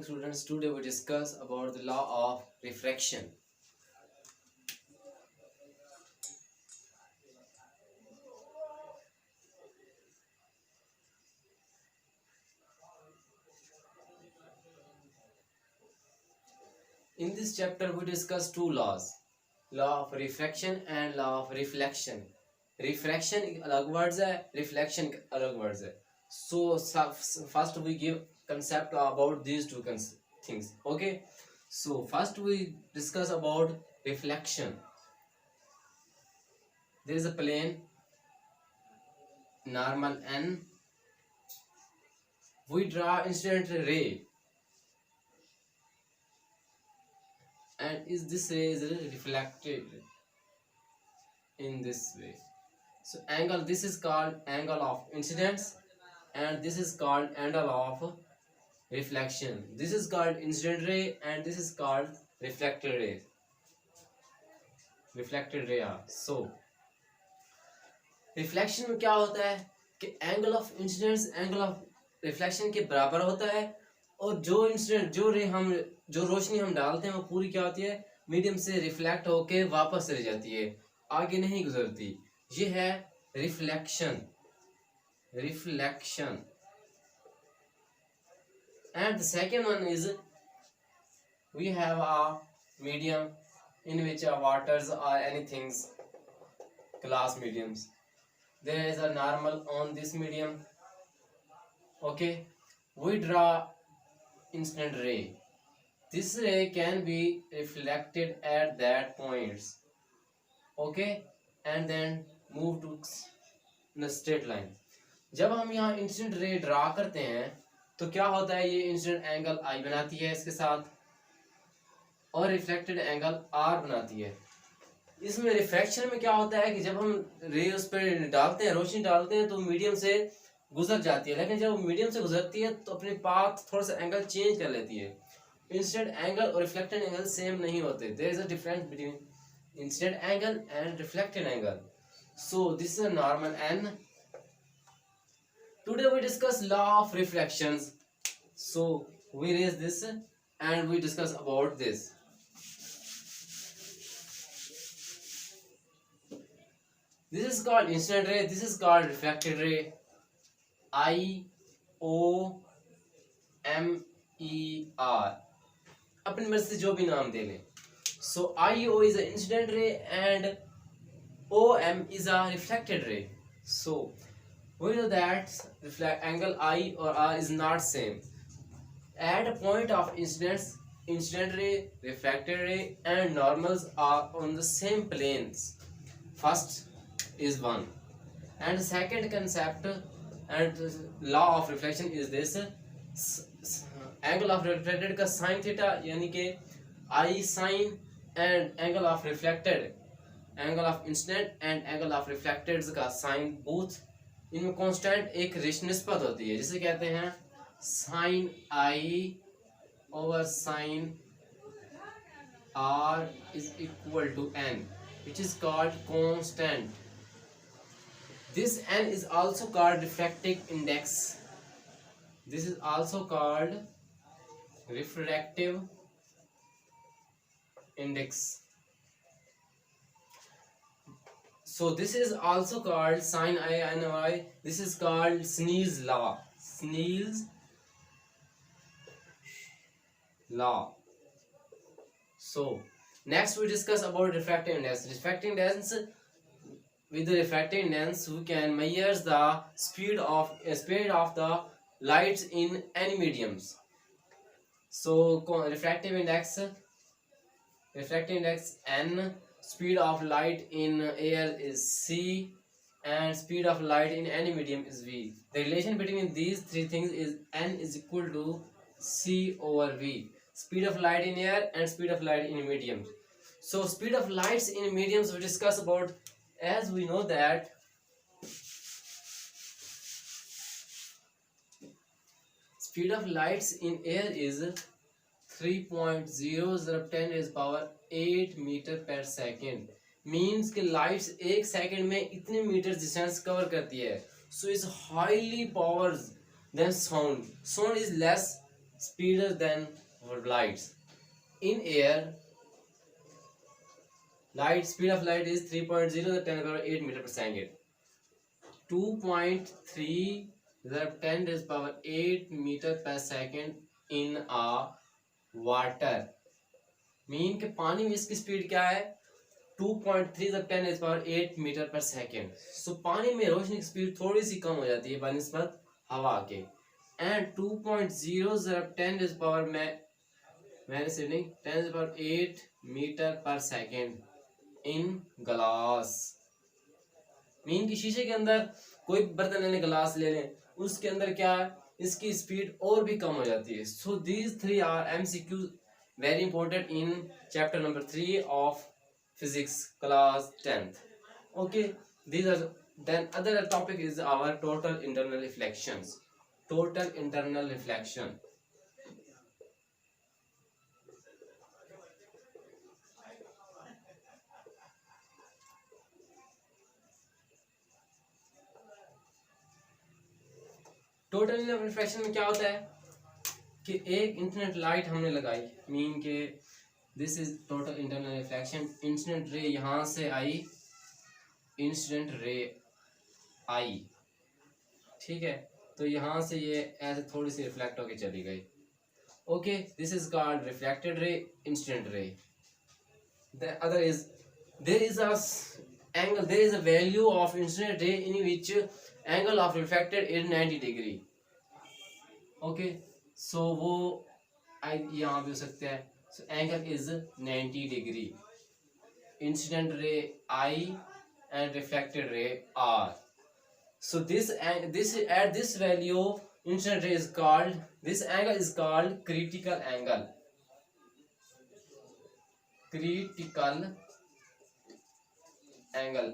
Students, today we discuss about the law of refraction. In this chapter we discuss two laws, law of refraction and law of reflection. Refraction अलग words है, reflection अलग words है. So first we give concept about these two things. Okay, so first we discuss about reflection. There is a plane normal n. We draw incident ray, and this ray is reflected in this way. So angle, this is called angle of incidence, and this is called angle of reflection. This is called incident ray, and this is called reflected ray. Reflected ray. So reflection में क्या होता है कि angle of incidence angle of reflection के बराबर होता है, और जो इंसिडेंट जो रोशनी हम डालते हैं वो पूरी क्या होती है, मीडियम से रिफ्लेक्ट होके वापस चली जाती है, आगे नहीं गुजरती. ये है reflection. And the second one is we have a medium in which waters are anythings, glass mediums. There is a normal on this medium. Okay, we draw incident ray. This ray can be reflected at that points. Okay, and then move to the straight line. जब हम यहाँ incident ray draw करते हैं तो क्या होता है, ये इंसिडेंट एंगल आई बनाती है इसके साथ, और रिफ्लेक्टेड एंगल आर बनाती है. इसमें रिफ्रैक्शन में क्या होता है कि जब हम रे उस पर डालते हैं, रोशनी डालते हैं, तो मीडियम से गुजर जाती है, लेकिन जब मीडियम से गुजरती है तो अपने पाथ थोड़ा सा एंगल चेंज कर लेती है. इंसिडेंट एंगल और रिफ्लेक्टेड एंगल सेम नहीं होते. There is a difference between incident angle and reflected angle. So this is a normal N. Today we discuss law of reflections. So we raise this and we discuss about this. This is called incident ray. This is called reflected ray. IOMER. अपनी मर्जी से जो भी नाम दे लें. So IO is an incident ray and OM is a reflected ray. So we know that angle I or R is not same. At a point of incident ray, reflected ray, and normals are on the same planes. First is one, and second concept and law of reflection is this: angle of reflected का sin theta यानी कि I sin, and angle of reflected, angle of incident and angle of reflected का sin, both इनमें constant एक निस्बत होती है, जिसे कहते हैं sin I over sin R is equal to n, which is called constant. This n is also called refractive index. This is also called refractive index. So this is also called sin I and I. This is called Snell's law. Snell's law. So next we discuss about refractive index. Refractive index, with the refractive index we can measure the speed of the lights in any mediums. So refractive index n, speed of light in air is c, and speed of light in any medium is v. The relation between these three things is n is equal to c over v. Speed of light in air and speed of light in mediums. So speed of lights in mediums we discuss about, as we know that speed of lights in air is 3.0010 is power 8 meter per second. Means कि lights एक second में इतने metre distance cover करती है. So is highly power than sound. Sound is less speeder than lights. In air, speed of light is 3.0 to the 10 power 8 meter per second. 2.3 to the 10 raised power 8 meter per second in a water. Mean के पानी में इसकी speed क्या है 2.3 the 10 raised power 8 metre पर second. सो पानी में रोशनी की स्पीड थोड़ी सी कम हो जाती है बनिस्बत हवा के. एंड 2.0 ज़रा 10 raised power मैंने से नहीं 10 raised power 8 मीटर पर सेकेंड इन ग्लास. मीन की शीशे के अंदर कोई बर्तन लेने ग्लास ले लें उसके अंदर क्या है इसकी स्पीड और भी कम हो जाती है. So these 3 are MCQ very important in chapter number 3 of physics class 10th. Okay, these are then other topic is our total internal reflections. Total internal reflection. Total internal reflection में क्या होता है कि एक इंसिडेंट लाइट हमने लगाई mean के this is total internal reflection. Incident ray यहाँ से आई इंसिडेंट रे आई ठीक है तो यहाँ से ये ऐसे थोड़ी सी रिफ्लेक्ट होके चली गई. Okay this is called reflected ray incident ray. The other is there is a angle there is a value of incident ray in which angle of reflected is 90 degree. okay so वो यहाँ पे हो सकता है. so angle is 90 degree. incident ray I and reflected ray R. so this at this value incident ray is called this angle is called critical angle. critical angle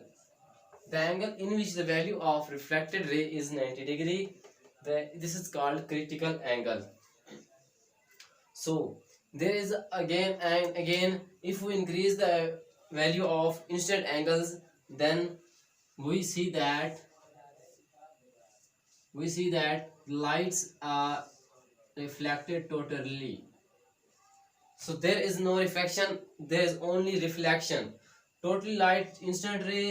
the angle in which the value of reflected ray is 90 degree. This is called critical angle. so there is again and again if we increase the value of incident angles then we see that lights are reflected totally. so there is no reflection there is only reflection. Totally light instant रे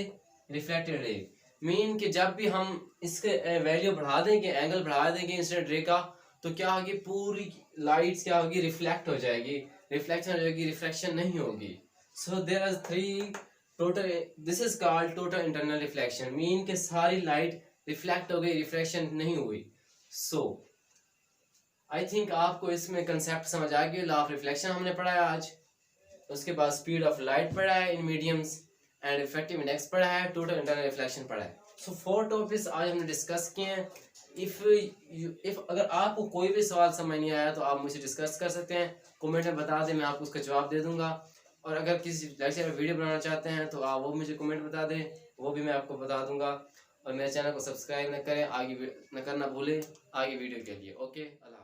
reflected ray mean कि जब भी हम इसके value बढ़ा देंगे angle बढ़ा देंगे इंस्टेंट रे का तो क्या होगी पूरी लाइट्स क्या होगी रिफ्लेक्ट हो जाएगी रिफ्लेक्शन हो जाएगी रिफ्लेक्शन नहीं होगी. So there are 3 total this is called total internal reflection mean कि सारी लाइट रिफ्लेक्ट हो गई रिफ्लेक्शन नहीं हुई. सो आई थिंक आपको इसमें कंसेप्ट समझ आ गया. लॉ ऑफ रिफ्लेक्शन हमने पढ़ा है आज. उसके बाद स्पीड ऑफ लाइट पढ़ा है इन मीडियम्स एंड इफेक्टिव इंडेक्स पढ़ा है टोटल इंटरनल रिफ्लेक्शन पढ़ा है. सो 4 टॉपिक्स आज हमने डिस्कस किए हैं. इफ अगर आपको कोई भी सवाल समझ नहीं आया तो आप मुझे डिस्कस कर सकते हैं कमेंट में बता दें मैं आपको उसका जवाब दे दूंगा. और अगर किसी लेक्चर में वीडियो बनाना चाहते हैं तो आप वो मुझे कमेंट बता दें वो भी मैं आपको बता दूंगा. और मेरे चैनल को सब्सक्राइब न करें आगे न करना भूलें आगे वीडियो के लिए. ओके अल्लाह.